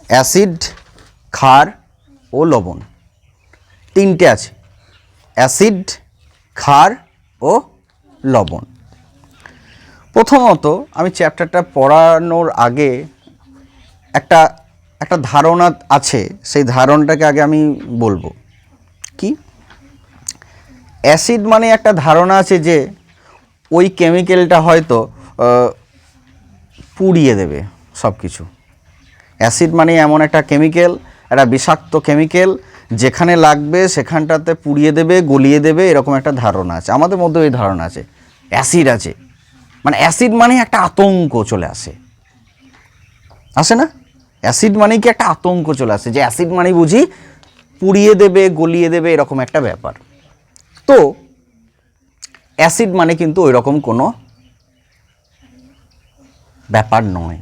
Acid, ক্ষার ও লবণ, তিনটে আছে, অ্যাসিড, ক্ষার ও লবণ। প্রথমত আমি চ্যাপ্টারটা পড়ানোর আগে একটা ধারণা আছে, সেই ধারণাটাকে আগে আমি বলবো। কি? অ্যাসিড মানে একটা ধারণা আছে যে ওই কেমিক্যালটা হয়তো পুড়িয়ে দেবে সব কিছু। অ্যাসিড মানে এমন একটা কেমিক্যাল, একটা বিষাক্ত কেমিক্যাল, যেখানে লাগবে সেখানটাতে পুড়িয়ে দেবে, গলিয়ে দেবে, এরকম একটা ধারণা আছে আমাদের মধ্যে। ওই ধারণা আছে অ্যাসিড আছে মানে, অ্যাসিড মানে একটা আতঙ্ক চলে আসে না? অ্যাসিড মানে কি একটা আতঙ্ক চলে আসে যে অ্যাসিড মানে বুঝি পুড়িয়ে দেবে, গলিয়ে দেবে, এরকম একটা ব্যাপার। তো অ্যাসিড মানে কিন্তু ওই রকম কোনো ব্যাপার নয়।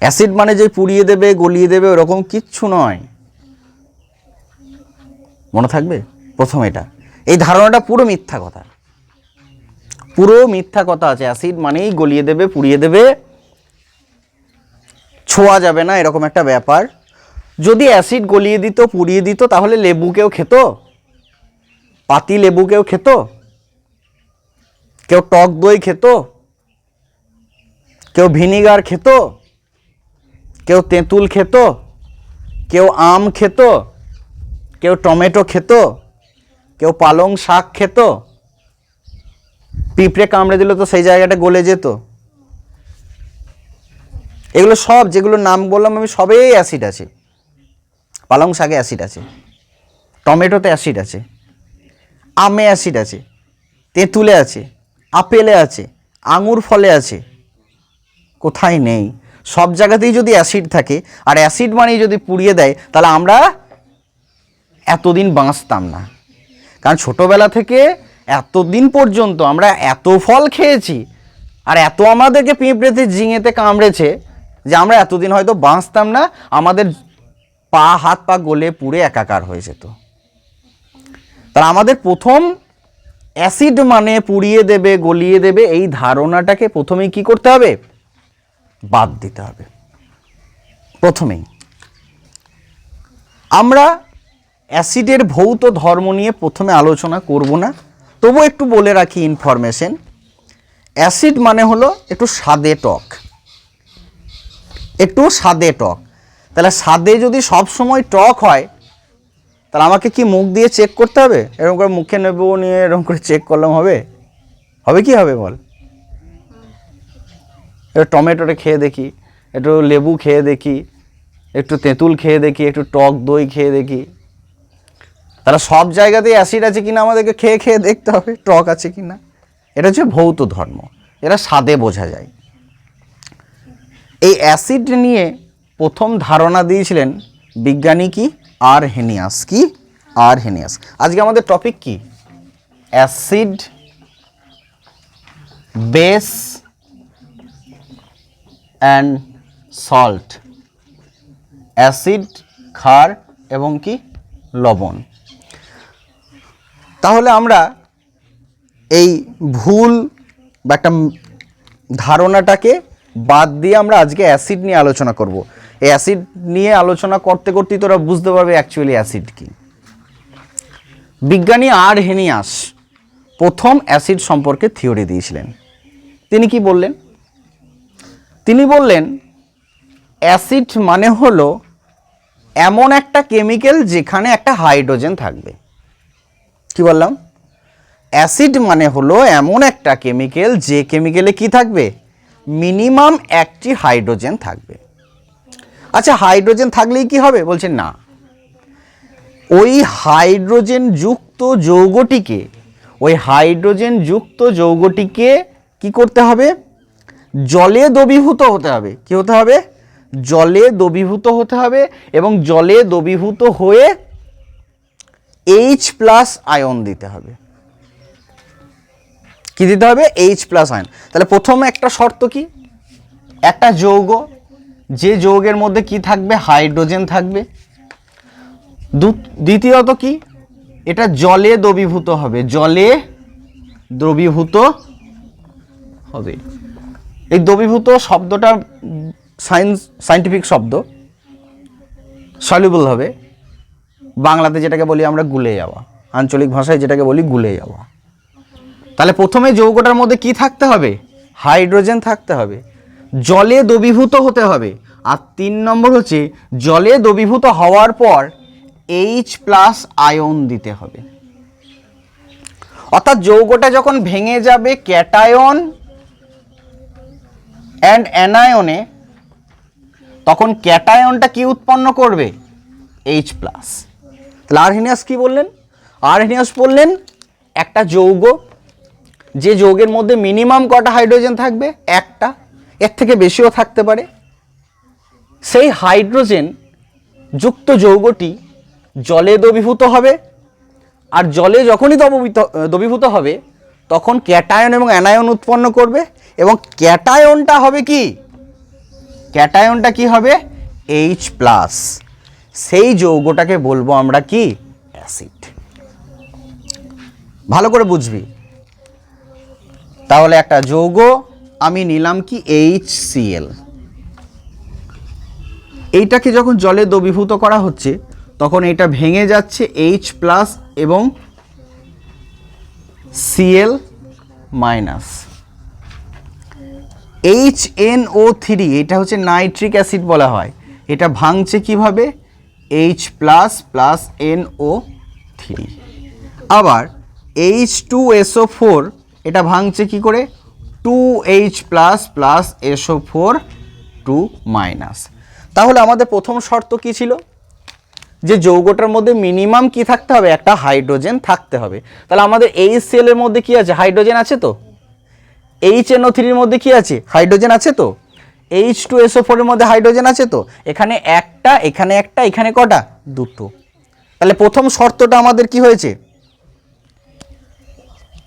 অ্যাসিড মানে যে পুড়িয়ে দেবে, গলিয়ে দেবে, ওরকম কিচ্ছু নয়। মনে থাকবে প্রথম এটা, এই ধারণাটা পুরো মিথ্যা কথা, পুরো মিথ্যা কথা আছে। অ্যাসিড মানেই গলিয়ে দেবে, পুড়িয়ে দেবে, ছোঁয়া যাবে না, এরকম একটা ব্যাপার। যদি অ্যাসিড গলিয়ে দিত, পুড়িয়ে দিত, তাহলে লেবুকেও খেত, পাতি লেবুকেও খেত, কেউ টক দই খেত, কেউ ভিনিগার খেত, কেউ তেঁতুল খেত, কেউ আম খেত, কেউ টমেটো খেত, কেউ পালং শাক খেত। পিঁপড়ে কামড়ে দিল তো সেই জায়গাটা গলে যেত। এগুলো সব যেগুলো নাম বললাম আমি, সবেই অ্যাসিড আছে। পালং শাকে অ্যাসিড আছে, টমেটোতে অ্যাসিড আছে, আমে অ্যাসিড আছে, তেঁতুলে আছে, আপেলে আছে, আঙুর ফলে আছে। কোথায় নেই? সব জায়গাতেই যদি অ্যাসিড থাকে, আর অ্যাসিড মানেই যদি পুড়িয়ে দেয়, তাহলে আমরা এতদিন বাঁচতাম না। কারণ ছোটবেলা থেকে এতদিন পর্যন্ত আমরা এত ফল খেয়েছি, আর এত আমাদেরকে পিঁপড়েতে, ঝিঙেতে কামড়েছে যে আমরা এতদিন হয়তো বাঁচতাম না, আমাদের হাত পা গলে পুড়ে একাকার হয়ে যেত। তাহলে আমাদের প্রথম অ্যাসিড মানে পুড়িয়ে দেবে, গলিয়ে দেবে, এই ধারণাটাকে প্রথমেই কি করতে হবে? বাদ দিতে হবে প্রথমেই। আমরা অ্যাসিডের ভৌত ধর্ম নিয়ে প্রথমে আলোচনা করব না, তবু একটু বলে রাখি ইনফরমেশন। অ্যাসিড মানে হলো একটু স্বাদে টক, একটু স্বাদে টক। তাহলে স্বাদে যদি সব সময় টক হয়, তাহলে আমাকে কি মুখ দিয়ে চেক করতে হবে? এরকম করে মুখে নেব, নিয়ে এরকম করে চেক করলাম হবে? হবে কি হবে বল? একটু টমেটোটা খেয়ে দেখি, একটু লেবু খেয়ে দেখি, একটু তেঁতুল খেয়ে দেখি, একটু টক দই খেয়ে দেখি। তাহলে সব জায়গাতেই অ্যাসিড আছে কিনা আমাদেরকে খেয়ে খেয়ে দেখতে হবে, টক আছে কিনা। এটা হচ্ছে ভৌত ধর্ম, এটা স্বাদে বোঝা যায়। এই অ্যাসিড নিয়ে প্রথম ধারণা দিয়েছিলেন বিজ্ঞানী কি? আরহেনিয়াস। কি? আরহেনিয়াস। আজকে আমাদের টপিক কি? Acid, base and salt. Acid, ক্ষার এবং কি লবণ। তাহলে আমরা এই ভুল বা একটা ধারণাটাকে বাদ দিয়ে আমরা আজকে অ্যাসিড নিয়ে আলোচনা করব। এই অ্যাসিড নিয়ে আলোচনা করতে করতেই তোরা বুঝতে পারবে অ্যাকচুয়ালি অ্যাসিড কি। বিজ্ঞানী আরহেনিয়াস প্রথম অ্যাসিড সম্পর্কে থিওরি দিয়েছিলেন। তিনি কি বললেন? তিনি বললেন অ্যাসিড মানে হলো এমন একটা কেমিক্যাল যেখানে একটা হাইড্রোজেন থাকবে। কি বললাম? অ্যাসিড মানে হলো এমন একটা কেমিক্যাল যে কেমিক্যালে কি থাকবে? মিনিমাম একটি হাইড্রোজেন থাকবে। আচ্ছা, হাইড্রোজেন থাকলেই কি হবে? বলছেন না, ওই হাইড্রোজেন যুক্ত যৌগটিকে, ওই হাইড্রোজেন যুক্ত যৌগটিকে কি করতে হবে? জলে দ্রবীভূত হতে হবে। কি হতে হবে? জলে দ্রবীভূত হতে হবে, এবং জলে দ্রবীভূত হয়ে H+ আয়ন দিতে হবে। কি দিতে হবে? H+ ion. তাহলে প্রথম একটা শর্ত কি? একটা যৌগ, যে যৌগের মধ্যে কি থাকবে? হাইড্রোজেন থাকবে। দ্বিতীয়ত কি? এটা জলে দ্রবীভূত হবে, জলে দ্রবীভূত হবে। এই দ্রবীভূত শব্দটা সায়েন্টিফিক শব্দ, সলিউবল হবে, বাংলাতে যেটাকে বলি আমরা গুলে যাওয়া, আঞ্চলিক ভাষায় যেটাকে বলি গুলে যাওয়া। তাহলে প্রথমে যৌগটার মধ্যে কি থাকতে হবে? হাইড্রোজেন থাকতে হবে, জলে দ্রবীভূত হতে হবে। আর 3 নম্বর হচ্ছে জলে দ্রবীভূত হওয়ার পর H+ আয়ন দিতে হবে। অর্থাৎ যৌগটা যখন ভেঙে যাবে ক্যাটায়ন অ্যান্ড অ্যানায়নে, তখন ক্যাটায়নটা কি উৎপন্ন করবে? H+। তাহলে আর্হেনিয়াস কি বললেন? আর্হেনিয়াস বললেন একটা যৌগ, যে যৌগের মধ্যে মিনিমাম কটা হাইড্রোজেন থাকবে? একটা, এর থেকে বেশিও থাকতে পারে। সেই হাইড্রোজেন যুক্ত যৌগটি জলে দ্রবীভূত হবে, আর জলে যখনই দ্রবীভূত হবে তখন ক্যাটায়ন এবং অ্যানায়ন উৎপন্ন করবে, এবং ক্যাটায়নটা হবে কি? ক্যাটায়নটা কি হবে? H+। সেই যৌগটাকে বলবো আমরা কি? অ্যাসিড। ভালো করে বুঝবি। তাহলে একটা যৌগ আমি নিলাম কি? HCl। এইটাকে যখন জলে দ্রবীভূত করা হচ্ছে তখন এটা ভেঙে যাচ্ছে H+ এবং Cl-। HNO3, এটা হচ্ছে নাইট্রিক অ্যাসিড বলা হয়। এটা ভাঙছে কিভাবে? H+ + NO3। আবার H2SO4, এটা ভাঙছে কি করে? 2H+ + SO4 2-। তাহলে আমাদের প্রথম শর্ত কি ছিল? যে যৌগটার মধ্যে মিনিমাম কি থাকতে হবে? একটা হাইড্রোজেন থাকতে হবে। তাহলে আমাদের HCl এর মধ্যে কি আছে? হাইড্রোজেন আছে তো। HNO3 এর মধ্যে কি আছে? হাইড্রোজেন আছে তো। H2SO4 এর মধ্যে হাইড্রোজেন আছে তো। এখানে একটা, এখানে একটা, এখানে কটা? দুটো। তাহলে প্রথম শর্তটা আমাদের কি হয়েছে?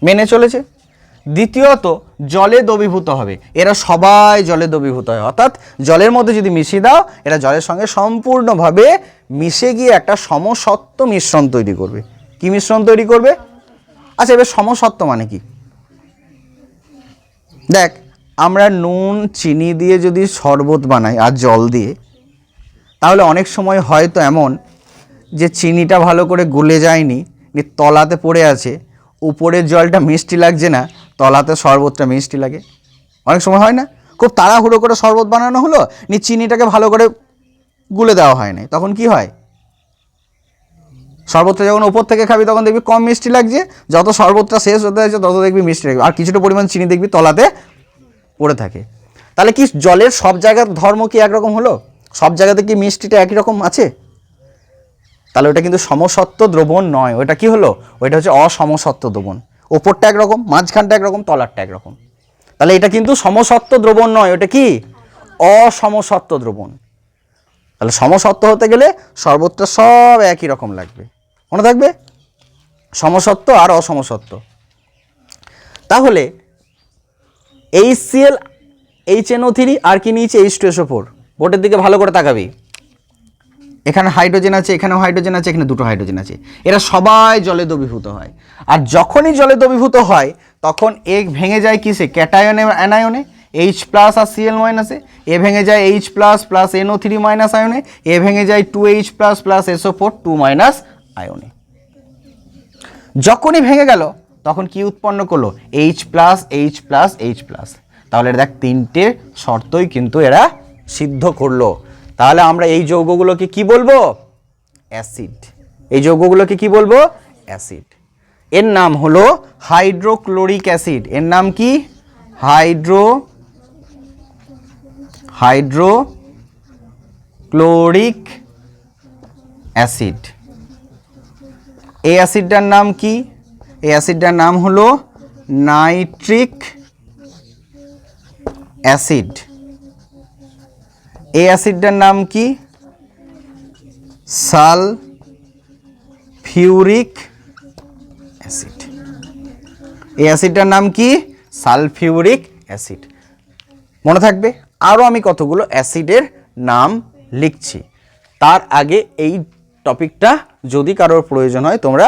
মেনে চলেছে। দ্বিতীয়ত, জলে দ্রবীভূত হবে। এরা সবাই জলে দ্রবীভূত হয়, অর্থাৎ জলের মধ্যে যদি মিশিয়ে দাও এরা জলের সঙ্গে সম্পূর্ণভাবে মিশে গিয়ে একটা সমসত্ব মিশ্রণ তৈরি করবে। কি মিশ্রণ তৈরি করবে? আচ্ছা, এবার সমসত্ব মানে কি? দেখ, আমরা নুন চিনি দিয়ে যদি শরবত বানাই আর জল দিয়ে, তাহলে অনেক সময় হয়তো এমন যে চিনিটা ভালো করে গলে যায়নি, তলাতে পড়ে আছে, উপরের জলটা মিষ্টি লাগছে না, তলাতে শরবতটা মিষ্টি লাগে। অনেক সময় হয় না? খুব তাড়াহুড়ো করে শরবত বানানো হলো, চিনিটাকে ভালো করে গুলে দেওয়া হয় না, তখন কি হয়? শরবতটা যখন উপর থেকে খাবি তখন দেখবি কম মিষ্টি লাগছে, যত শরবতটা শেষ হতে যাচ্ছে তত দেখবি মিষ্টি লাগবে, আর কিছুটা পরিমাণ চিনি দেখবি তলাতে পড়ে থাকে। তাহলে কি জলের সব জায়গার ধর্ম কি একরকম হলো? সব জায়গাতে কি মিষ্টিটা একই রকম আছে? তাহলে ওটা কিন্তু সমসত্ব দ্রবণ নয়। ওটা কি হলো? ওইটা হচ্ছে অসমসত্ব দ্রবণ। ওপরটা একরকম, মাঝখানটা একরকম, তলারটা একরকম। তাহলে এটা কিন্তু সমসত্ব দ্রবণ নয়, ওটা কি? অসমসত্ব দ্রবণ। তাহলে সমসত্ব হতে গেলে শরবতটা সব একই রকম লাগবে, মনে থাকবে? সমসত্ব আর অসমসত্ব। তাহলে HCl, HNO3 আর কি নিয়েছে? H2SO4। বোর্ডের দিকে ভালো করে তাকাবি। এখানে হাইড্রোজেন আছে, এখানেও হাইড্রোজেন আছে, এখানে দুটো হাইড্রোজেন আছে। এরা সবাই জলে দ্রবীভূত হয়। আর যখনই জলে দ্রবীভূত হয় তখন এ ভেঙে যায় কিসে? ক্যাটায়নে অ্যানায়নে, H+ আর Cl- এ ভেঙে যায় H+ + NO3- আয়নে, এ ভেঙে যায় 2H+ + SO4 2- আয়নে। যখনই ভেঙে গেল তখন কি উৎপন্ন করলো? H+, H+, H+। তাহলে দেখ, তিনটে শর্তই কিন্তু এরা সিদ্ধ করলো। তাহলে আমরা এই যৌগগুলোকে কি বলবো? অ্যাসিড। এই যৌগগুলোকে কি বলবো? অ্যাসিড। এর নাম হলো হাইড্রোক্লোরিক অ্যাসিড। এর নাম কি? Hydrochloric acid. এই অ্যাসিডটার নাম কি? এই অ্যাসিডটার নাম হলো নাইট্রিক অ্যাসিড। এই অ্যাসিডটার নাম কি? Sulphuric acid. এই অ্যাসিডটার নাম কি? Sulphuric acid. মনে থাকবে? আরও আমি কতগুলো অ্যাসিডের নাম লিখছি, তার আগে এই টপিকটা যদি কারোর প্রয়োজন হয় তোমরা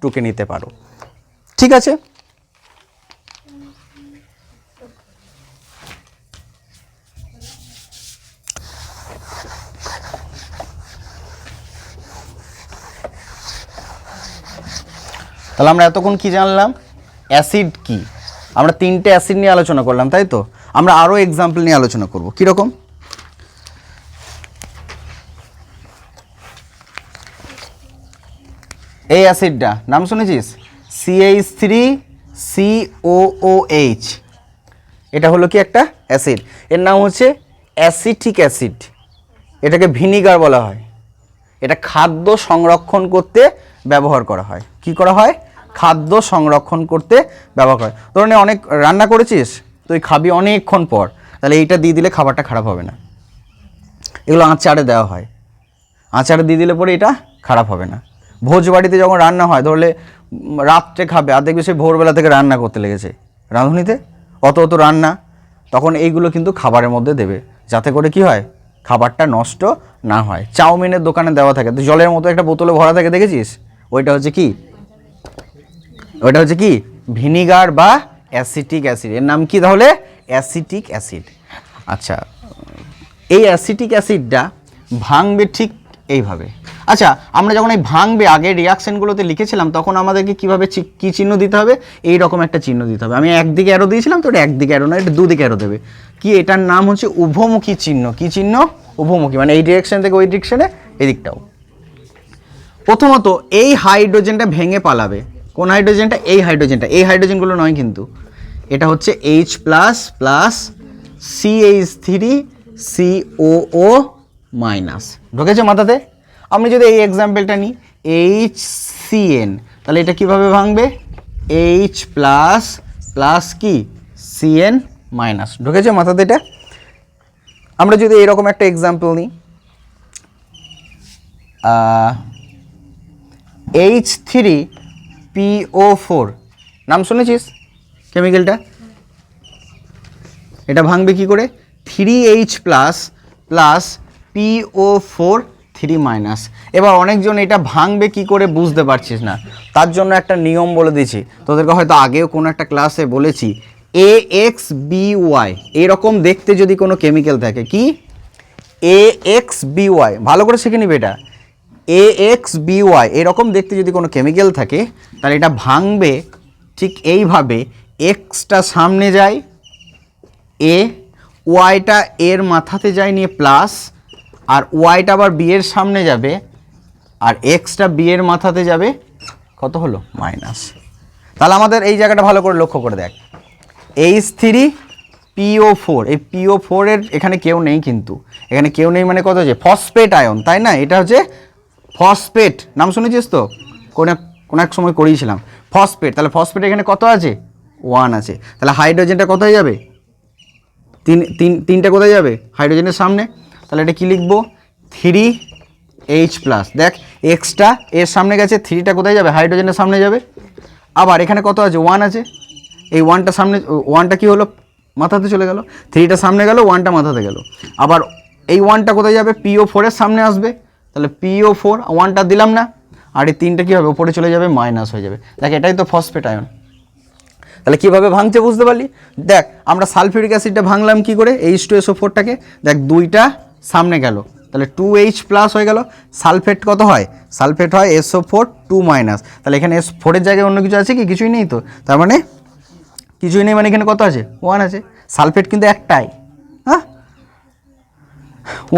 টুকে নিতে পারো। ঠিক আছে? তাহলে আমরা এতক্ষণ কি জানলাম, অ্যাসিড কি, আমরা 3টে অ্যাসিড নিয়ে আলোচনা করলাম, তাই তো। আমরা আরও এক্সাম্পল নিয়ে আলোচনা করব। কীরকম? এই অ্যাসিডটা নাম শুনেছিস, CH3COOH। এটা হলো কি একটা অ্যাসিড, এর নাম হচ্ছে অ্যাসিটিক অ্যাসিড। এটাকে ভিনিগার বলা হয়। এটা খাদ্য সংরক্ষণ করতে ব্যবহার করা হয়। কি করা হয়? খাদ্য সংরক্ষণ করতে ব্যবহার করা হয়। ধরুন অনেক রান্না করেছিস, তুই খাবি অনেকক্ষণ পর, তাহলে এইটা দিয়ে দিলে খাবারটা খারাপ হবে না। এগুলো আচারে দেওয়া হয়, আচারে দিয়ে দিলে পরে এটা খারাপ হবে না। ভোজ বাড়িতে যখন রান্না হয়, ধরলে রাত্রে খাবে, আর দেখবে সে ভোরবেলা থেকে রান্না করতে লেগেছে রাঁধুনিতে, অত রান্না, তখন এইগুলো কিন্তু খাবারের মধ্যে দেবে, যাতে করে কি হয়, খাবারটা নষ্ট না হয়। চাউমিনের দোকানে দেওয়া থাকে, তো জলের মতো একটা বোতলে ভরা থাকে, দেখেছিস? ওইটা হচ্ছে কি, ওইটা হচ্ছে কি ভিনিগার বা অ্যাসিটিক অ্যাসিড। এর নাম কি তাহলে? Acetic acid. আচ্ছা, এই অ্যাসিটিক অ্যাসিডটা ভাঙবে ঠিক এইভাবে। আচ্ছা, আমরা যখন এই ভাঙবে আগে রিয়াকশানগুলোতে লিখেছিলাম, তখন আমাদেরকে কীভাবে কী চিহ্ন দিতে হবে? এই রকম একটা চিহ্ন দিতে হবে। আমি একদিকে অ্যারো দিয়েছিলাম, তো এটা একদিকে অ্যারো না, এটা দুদিকে অ্যারো দেবে। কি, এটার নাম হচ্ছে উভমুখী চিহ্ন। কি চিহ্ন? উভমুখী, মানে এই ডিরেকশন থেকে ওই ডিরেকশনে, এদিকটাও। প্রথমত এই হাইড্রোজেনটা ভেঙে পালাবে। কোন হাইড্রোজেনটা? এই হাইড্রোজেনটা। এই হাইড্রোজেনগুলো নয় কিন্তু, এটা হচ্ছে H plus plus CH3COO minus. ঢুকেছে মাথাতে? আমি যদি এই এক্সাম্পলটা নিই, HCN, তাহলে এটা কিভাবে ভাঙবে? H প্লাস প্লাস কি CN মাইনাস। ঢুকেছে মাথাতে এটা? আমরা যদি এরকম একটা এক্সাম্পল নিই, H3PO4, নাম শুনেছিস কেমিক্যালটা? এটা ভাঙবে কি করে? 3H plus plus PO4 3 minus. এবার অনেকজন এটা ভাঙবে কি করে বুঝতে পারছিস না, তার জন্য একটা নিয়ম বলে দিয়েছি, তোদেরকে হয়তো আগেও কোনো একটা ক্লাসে বলেছি। AXBY এরকম দেখতে যদি কোনো কেমিক্যাল থাকে, কি AXBY, ভালো করে শিখে নিবে এটা। AXBY এরকম দেখতে যদি কোনো কেমিক্যাল থাকে, তাহলে এটা ভাঙবে ঠিক এইভাবে, এক্সটা সামনে যায় এ, ওয়াইটা এর মাথাতে যায় নিয়ে প্লাস, আর ওয়াইটা আবার বি এর সামনে যাবে, আর এক্সটা বি এর মাথাতে যাবে, কত হলো? মাইনাস। তাহলে আমাদের এই জায়গাটা ভালো করে লক্ষ্য করে দেখ, H3PO4, এই PO4 এর এখানে কেউ নেই, কিন্তু এখানে কেউ নেই মানে কত হচ্ছে? ফসফেট আয়ন, তাই না? এটা হচ্ছে ফসফেট, নাম শুনেছিস তো, কোন এক সময় করিয়েছিলাম ফসফেট। তাহলে ফসফেট এখানে কত আছে? 1 আছে। তাহলে হাইড্রোজেনটা কোথায় যাবে? তিনটা কোথায় যাবে? হাইড্রোজেনের সামনে। তাহলে এটা কি লিখবো? 3H plus. দেখ, এক্সটা এর সামনে গেছে, 3টা কোথায় যাবে? হাইড্রোজেনের সামনে যাবে। আবার এখানে কত আছে? 1 আছে। এই 1টা সামনে, 1টা কি হলো? মাথাতে চলে গেল। 3টা সামনে গেল, 1টা মাথাতে গেল। আবার এই 1টা কোথায় যাবে? PO4 এর সামনে আসবে। তাহলে PO4, 1টা দিলাম না, আর এই 3টা কী হবে? উপরে চলে যাবে, মাইনাস হয়ে যাবে। দেখ, এটাই তো ফসফেট আয়ন। তাহলে কীভাবে ভাঙছে বুঝতে পারলি? দেখ, আমরা সালফিউরিক অ্যাসিডটা ভাঙলাম কি করে? H2SO4টাকে দেখ, 2টা সামনে গেল, তাহলে 2H প্লাস হয়ে গেল। সালফেট কত হয়? সালফেট হয় SO4 2 মাইনাস। তাহলে এখানে S4 এর জায়গায় অন্য কিছু আছে কি? কিছুই নেই তো। তার মানে কিছুই নেই মানে এখানে কত আছে? 1 আছে। সালফেট কিন্তু একটাই, হ্যাঁ,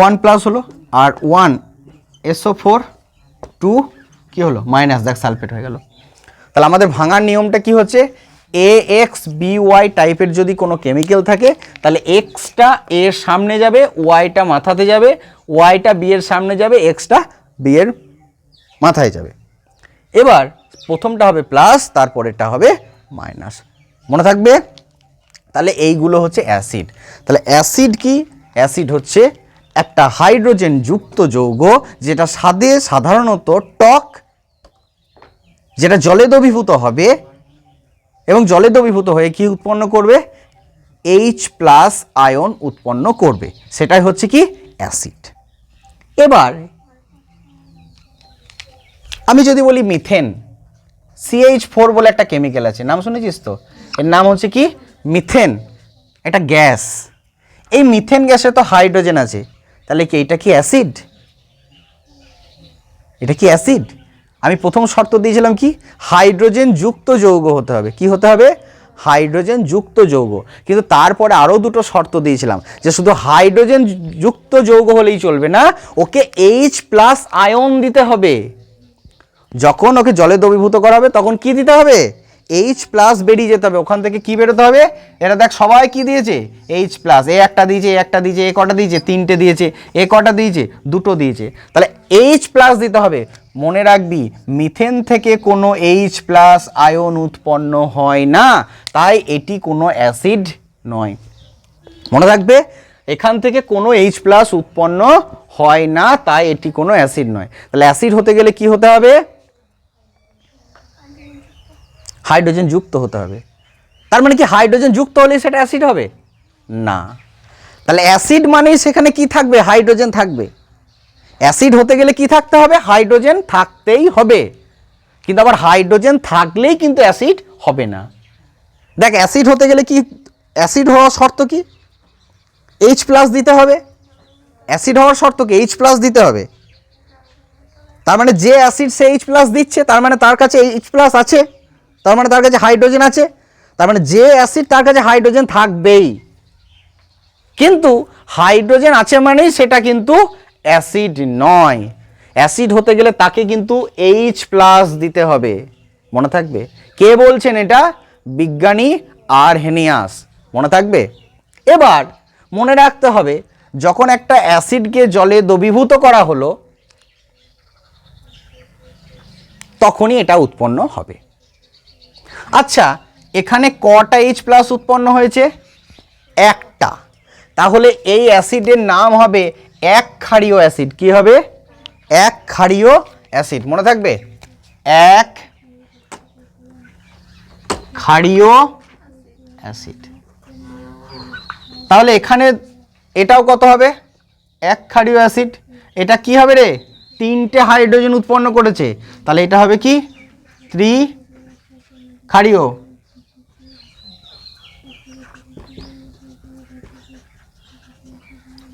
1 প্লাস হলো, আর 1 SO4 2 কি হলো? মাইনাস। দেখ, সালফেট হয়ে গেল। তাহলে আমাদের ভাঙার নিয়মটা কি হচ্ছে? AXBY টাইপের যদি কোনো কেমিক্যাল থাকে, তাহলে এক্সটা এর সামনে যাবে, ওয়াইটা মাথাতে যাবে, ওয়াইটা বি এর সামনে যাবে, এক্সটা বি এর মাথায় যাবে। এবার প্রথমটা হবে প্লাস, তারপরেরটা হবে মাইনাস, মনে থাকবে? তাহলে এইগুলো হচ্ছে অ্যাসিড। তাহলে অ্যাসিড কি? অ্যাসিড হচ্ছে একটা হাইড্রোজেন যুক্ত যৌগ, যেটা স্বাদে সাধারণত টক, যেটা জলে দ্রবীভূত হবে, এবং জলে দ্রবীভূত হয়ে কি উৎপন্ন করবে? H প্লাস আয়ন উৎপন্ন করবে। সেটাই হচ্ছে কি? অ্যাসিড। এবার আমি যদি বলি মিথেন, CH4 বলে একটা কেমিক্যাল আছে, নাম শুনেছিস তো? এর নাম হচ্ছে কি? মিথেন। এটা গ্যাস। এই মিথেন গ্যাসে তো হাইড্রোজেন আছে, তাহলে কি এটা কি অ্যাসিড? এটা কি অ্যাসিড? আমি প্রথম শর্ত দিয়েছিলাম কি, হাইড্রোজেন যুক্ত যৌগ হতে হবে। কি হতে হবে? হাইড্রোজেন যুক্ত যৌগ। কিন্তু তারপরে আরও দুটো শর্ত দিয়েছিলাম যে শুধু হাইড্রোজেন যুক্ত যৌগ হলেই চলবে না, ওকে H+ আয়ন দিতে হবে। যখন ওকে জলে দ্রবীভূত করা হবে তখন কি দিতে হবে? H+ বেরিয়ে যেতে হবে। ওখান থেকে কি বেরোতে হবে? এটা দেখ সবাই কি দিয়েছে? H+। এ একটা দিয়েছে, এ একটা দিয়েছে, এ কটা দিয়েছে? 3টে দিয়েছে। এ কটা দিয়েছে? 2টো দিয়েছে। তাহলে H+ দিতে হবে। মনে রাখবি মিথেন থেকে কোনো H+ আয়ন উৎপন্ন হয় না, তাই এটি কোনো অ্যাসিড নয়। মনে রাখবে এখান থেকে কোনো H+ উৎপন্ন হয় না, তাই এটি কোনো অ্যাসিড নয়। তাহলে অ্যাসিড হতে গেলে কি হতে হবে? হাইড্রোজেন যুক্ত হতে হবে। তার মানে কি হাইড্রোজেন যুক্ত হলে সেটা অ্যাসিড হবে না? তাহলে অ্যাসিড মানেই সেখানে কি থাকবে? হাইড্রোজেন থাকবে। অ্যাসিড হতে গেলে কি থাকতে হবে? হাইড্রোজেন থাকতেই হবে। কিন্তু আবার হাইড্রোজেন থাকলেই কিন্তু অ্যাসিড হবে না। দেখ অ্যাসিড হতে গেলে কি, অ্যাসিড হওয়ার শর্ত কি? H+ দিতে হবে। অ্যাসিড হওয়ার শর্ত কি? H+ দিতে হবে। তার মানে যে অ্যাসিড সে H+ দিচ্ছে, তার মানে তার কাছে H+ আছে, তার মানে তার কাছে হাইড্রোজেন আছে। তার মানে যে অ্যাসিড তার কাছে হাইড্রোজেন থাকবেই। কিন্তু হাইড্রোজেন আছে মানেই সেটা কিন্তু অ্যাসিড নয়। অ্যাসিড হতে গেলে তাকে কিন্তু H+ দিতে হবে। মনে থাকবে কে বলছেন এটা? বিজ্ঞানী আরহেনিয়াস। মনে থাকবে। এবার মনে রাখতে হবে যখন একটা অ্যাসিডকে জলে দ্রবীভূত করা হলো তখনই এটা উৎপন্ন হবে। আচ্ছা এখানে কটা H+ উৎপন্ন হয়েছে? একটা। তাহলে এই অ্যাসিডের নাম হবে এক ক্ষারীয় অ্যাসিড। কি হবে? এক ক্ষারীয় অ্যাসিড। মনে থাকবে এক ক্ষারীয় অ্যাসিড। তাহলে এখানে এটাও কত হবে? এক ক্ষারীয় অ্যাসিড। এটা কি হবে রে? 3টে হাইড্রোজেন উৎপন্ন করেছে, তাহলে এটা হবে কি? ক্ষারীয়।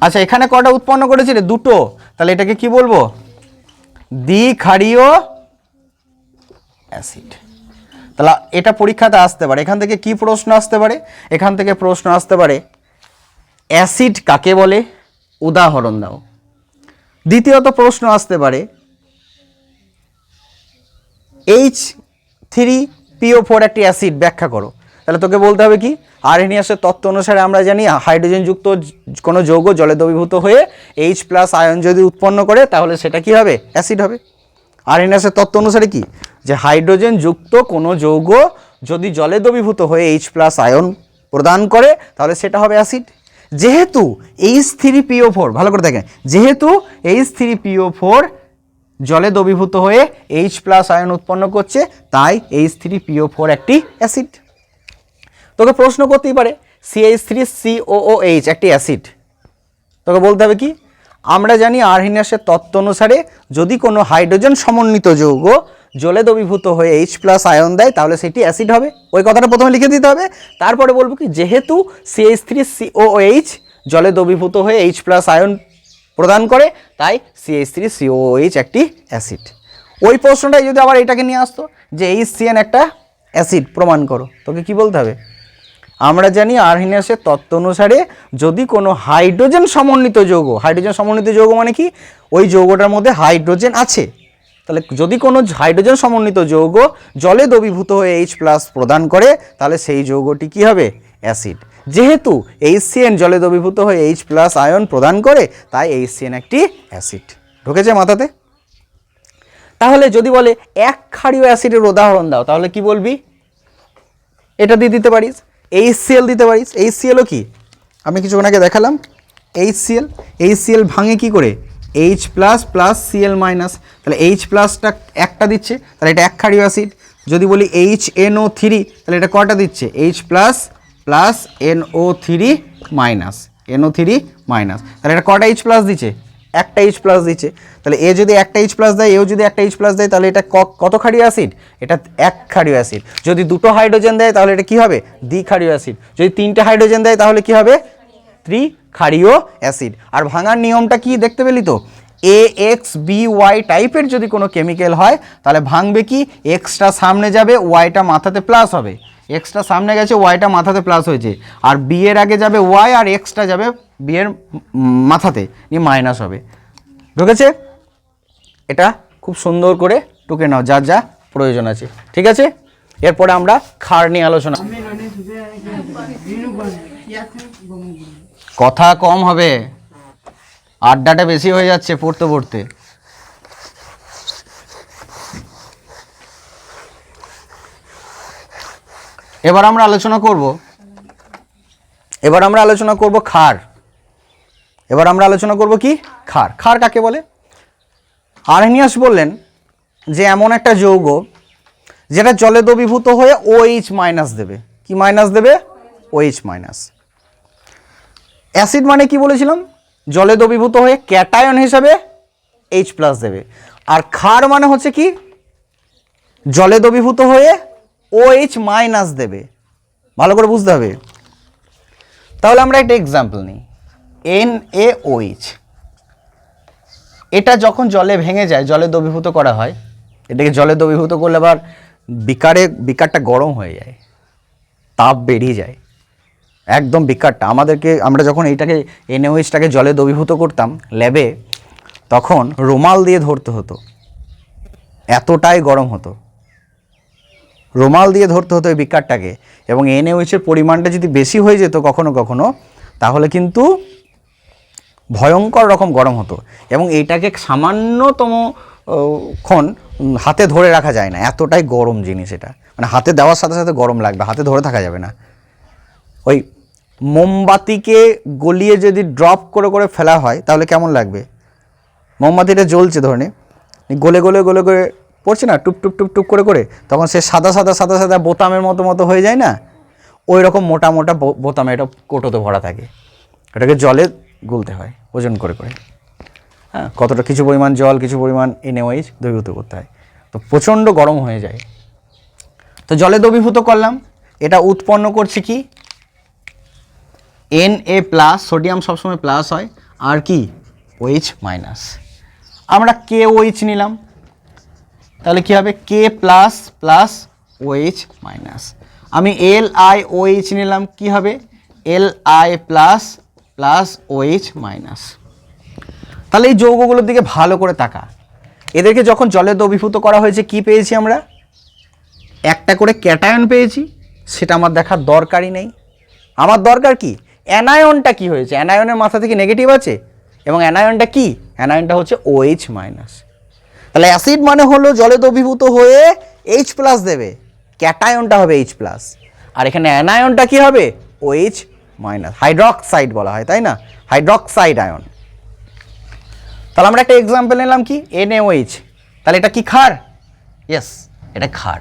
আচ্ছা এখানে কটা উৎপন্ন করেছে রে? 2টো। তাহলে এটাকে কি বলবো? দ্বিক্ষারীয় অ্যাসিড। তাহলে এটা পরীক্ষাতে আসতে পারে। এখান থেকে কি প্রশ্ন আসতে পারে? এখান থেকে প্রশ্ন আসতে পারে অ্যাসিড কাকে বলে? উদাহরণ দাও। দ্বিতীয়ত প্রশ্ন আসতে পারে H3PO4 একটি অ্যাসিড ব্যাখ্যা করো। তাহলে তোকে বলতে হবে কি? আরহেনিয়াসের তত্ত্ব অনুসারে আমরা জানি হাইড্রোজেন যুক্ত কোনো যৌগ জলে দ্রবীভূত হয়ে H+ আয়ন যদি উৎপন্ন করে তাহলে সেটা কি হবে? অ্যাসিড হবে। আরহেনিয়াসের তত্ত্ব অনুসারে কি, যে হাইড্রোজেন যুক্ত কোনো যৌগ যদি জলে দ্রবীভূত হয়ে H+ আয়ন প্রদান করে তাহলে সেটা হবে অ্যাসিড। যেহেতু H3PO4, ভালো করে দেখেন, যেহেতু H3PO4 জলে দ্রবীভূত হয়ে H+ আয়ন উৎপন্ন করছে তাই H3PO4 একটি অ্যাসিড। তোকে প্রশ্ন করতেই পারে CH3COOH একটি অ্যাসিড। তোকে বলতে হবে কি? আমরা জানি আরহেনিয়াসের তত্ত্ব অনুসারে যদি কোনো হাইড্রোজেন সমন্বিত যৌগ জলে দ্রবীভূত হয়ে H+ আয়ন দেয় তাহলে সেটি অ্যাসিড হবে। ওই কথাটা প্রথমে লিখে দিতে হবে। তারপরে বলবো কি, যেহেতু CH3COOH জলে দ্রবীভূত হয়ে H+ আয়ন প্রদান করে তাই CH3COOH একটি অ্যাসিড। ওই প্রশ্নটাই যদি আবার এটাকে নিয়ে আসতো যে HCN একটা অ্যাসিড প্রমাণ করো, তোকে কি বলতে হবে? আমরা জানি আরহেনিয়াসের তত্ত্ব অনুসারে যদি কোনো হাইড্রোজেন সমন্বিত যৌগ, হাইড্রোজেন সমন্বিত যৌগ মানে কি? ওই যৌগটার মধ্যে হাইড্রোজেন আছে। তাহলে যদি কোনো হাইড্রোজেন সমন্বিত যৌগ জলে দ্রবীভূত হয়ে H+ প্রদান করে তাহলে সেই যৌগটি কি হবে? অ্যাসিড। যেহেতু HCN জলে দ্রবীভূত হয়ে H+ আয়ন প্রদান করে তাই HCN একটি অ্যাসিড। ঢুকেছে মাথাতে? তাহলে যদি বলে এক ক্ষারীয় অ্যাসিডের উদাহরণ দাও তাহলে কি বলবি? এটা দিয়ে দিতে পারিস, HCl দিতে পারিস। HClও কি আমি কিছুক্ষণ আগে দেখালাম। HCl ভাঙে কি করে? H+ + Cl-। তাহলে H+টা একটা দিচ্ছে, তাহলে এটা এক ক্ষারীয় অ্যাসিড। যদি বলি HNO3 তাহলে এটা কটা দিচ্ছে? H+ + NO3-। তাহলে এটা কটা H+ দিচ্ছে? একটা H+ দিচ্ছে। তাহলে এ যদি একটা H+ দেয়, এও যদি একটা H+ দেয় তাহলে এটা কত ক্ষারীয় অ্যাসিড? এটা এক ক্ষারীয় অ্যাসিড। যদি দুটো হাইড্রোজেন দেয় তাহলে এটা কি হবে? দ্বিক্ষারীয় অ্যাসিড। যদি 3টে হাইড্রোজেন দেয় তাহলে কি হবে? ত্রিক্ষারীয় অ্যাসিড। আর ভাঙার নিয়মটা কি দেখতে পেলি তো? AXBY টাইপের যদি কোনো কেমিক্যাল হয় তাহলে ভাঙবে কি, এক্সটা সামনে যাবে, ওয়াইটা মাথাতে প্লাস হবে। এক্সটা সামনে গেছে, ওয়াইটা মাথাতে প্লাস হয়েছে, আর বি এর আগে যাবে ওয়াই আর এক্সটা যাবে বি এর মাথাতে, নিয়ে মাইনাস হবে। ঢুকেছে? এটা খুব সুন্দর করে টুকে নাও যার যা প্রয়োজন আছে, ঠিক আছে? এরপরে আমরা ক্ষার নিয়ে আলোচনা। কথা কম হবে, আড্ডাটা বেশি হয়ে যাচ্ছে পড়তে পড়তে। এবার আমরা আলোচনা করব ক্ষার। এবার আমরা আলোচনা করব কি, ক্ষার। ক্ষার কাকে বলে? আরহেনিয়াস বললেন যে এমন একটা যৌগ যেটা জলে দ্রবীভূত হয়ে OH মাইনাস দেবে। কি মাইনাস দেবে? OH minus. অ্যাসিড মানে কি বলেছিলাম? জলে দ্রবীভূত হয়ে ক্যাটায়ন হিসাবে H প্লাস দেবে। আর ক্ষার মানে হচ্ছে কি, জলে দ্রবীভূত হয়ে OH মাইনাস দেবে। ভালো করে বুঝতে হবে। তাহলে আমরা একটা এক্সাম্পল নিই, NaOH। এটা যখন জলে ভেঙে যায়, জলে দ্রবীভূত করা হয়, এটাকে জলে দ্রবীভূত করলে আবার বিকারটা গরম হয়ে যায়, তাপ বেরিয়ে যায় একদম বিকারটা। আমরা যখন এইটাকে NaOHটাকে জলে দ্রবীভূত করতাম ল্যাবে, তখন রুমাল দিয়ে ধরতে হতো, এতটাই গরম হতো। রুমাল দিয়ে ধরতে হতো এই বিকারটাকে, এবং NaOH এর পরিমাণটা যদি বেশি হয়ে যেত কখনো কখনো, তাহলে কিন্তু ভয়ঙ্কর রকম গরম হতো। এবং এইটাকে সামান্যতম ক্ষণ হাতে ধরে রাখা যায় না, এতটাই গরম জিনিস এটা। মানে হাতে দেওয়ার সাথে সাথে গরম লাগবে, হাতে ধরে থাকা যাবে না। ওই মোমবাতিকে গলিয়ে যদি ড্রপ করে করে ফেলা হয় তাহলে কেমন লাগবে? মোমবাতিটা জ্বলছে ধরে গলে গলে গলে করে পড়ছে না, টুপ টুপ টুপ টুপ করে করে, তখন সে সাদা সাদা সাদা সাদা বোতামের মতো হয়ে যায় না, ওই রকম মোটা মোটা বোতামে এটা কোটোতে ভরা থাকে। এটাকে জলে গুলতে হয় ওজন করে করে। হ্যাঁ, কতটা কিছু পরিমাণ জল, কিছু পরিমাণ NaOH দ্রবীভূত করতে হয়, তো প্রচণ্ড গরম হয়ে যায়। তো জলে দ্রবীভূত করলাম, এটা উৎপন্ন করছে কি, Na প্লাস, সোডিয়াম সবসময় প্লাস হয়, আর কি OH মাইনাস। আমরা KOH নিলাম, তাহলে কি হবে? K plus plus OH minus. আমি LiOH নিলাম, কি হবে? Li plus plus OH minus. তাহলে এই যৌগগুলোর দিকে ভালো করে তাকা। এদেরকে যখন জলে দ্রবীভূত করা হয়েছে কি পেয়েছি আমরা? একটা করে ক্যাটায়ন পেয়েছি। সেটা আমার দেখার দরকারই নেই। আমার দরকার কি, অ্যানায়নটা কি হয়েছে। অ্যানায়নের মাথা থেকে নেগেটিভ আছে, এবং অ্যানায়নটা কি? অ্যানায়নটা হচ্ছে OH মাইনাস। তাহলে অ্যাসিড মানে হলো জলে দ্রবীভূত হয়ে H প্লাস দেবে, ক্যাটায়নটা হবে H প্লাস, আর এখানে অ্যানায়নটা কি হবে? OH minus. হাইড্রক্সাইড বলা হয়, তাই না? Hydroxide ion. তাহলে আমরা একটা এক্সাম্পল নিলাম কি, NaOH। তাহলে এটা কি ক্ষার? ইয়েস, এটা ক্ষার,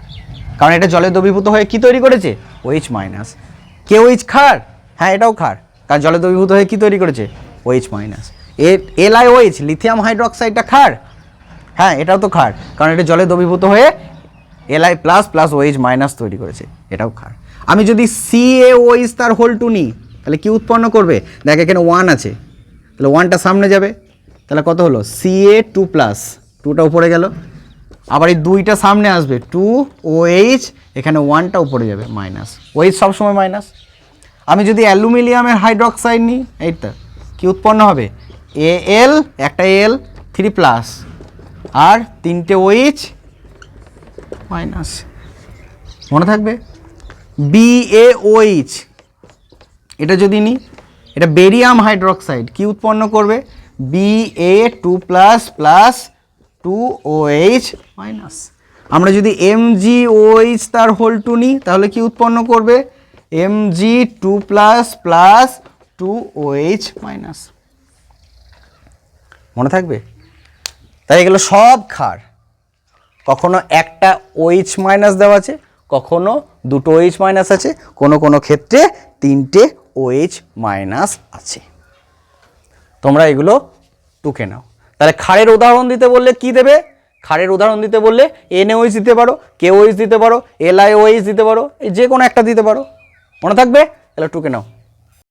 কারণ এটা জলে দ্রবীভূত হয়ে কি তৈরি করেছে? OH minus. KOH ক্ষার? হ্যাঁ, এটাও ক্ষার, কারণ জলে দ্রবীভূত হয়ে কি তৈরি করেছে? OH minus. LiOH, লিথিয়াম হাইড্রক্সাইডটা ক্ষার? হ্যাঁ, এটাও তো ক্ষার, কারণ এটা জলে দ্রবীভূত হয়ে Li plus plus OH minus তৈরি করেছে, এটাও ক্ষার। আমি যদি CaOH তার হোল 2 নিই, তাহলে কি উৎপন্ন করবে? দেখ, এখানে 1 আছে, তাহলে 1টা সামনে যাবে, তাহলে কত হলো? Ca2 প্লাস, 2টা উপরে গেল, আবার এই 2টা সামনে আসবে, 2OH, এখানে 1টা উপরে যাবে, মাইনাস। OH সবসময় মাইনাস। আমি যদি অ্যালুমিনিয়ামের হাইড্রক্সাইড নিই, এইটা কি উৎপন্ন হবে? Al, একটা Al 3 প্লাস, আর 3টে OH মাইনাস। মনে থাকবে? BaOH, এটা যদি নিই, এটা বেরিয়াম হাইড্রক্সাইড, কি উৎপন্ন করবে? Ba2 plus plus 2OH minus. আমরা যদি MgOH তার হোল 2 নিই, তাহলে কি উৎপন্ন করবে? Mg2 plus plus 2OH minus. মনে থাকবে? তাই এগুলো সব ক্ষার। কখনো একটা OH মাইনাস দেওয়া আছে, কখনো 2টো OH মাইনাস আছে, কোনো কোনো ক্ষেত্রে 3টে OH মাইনাস আছে। তোমরা এগুলো টুকে নাও। তাহলে ক্ষারের উদাহরণ দিতে বললে কি দেবে? ক্ষারের উদাহরণ দিতে বললে NaOH দিতে পারো, KOH দিতে পারো, LiOH দিতে পারো, এই যে কোনো একটা দিতে পারো। মনে থাকবে? তাহলে টুকে নাও।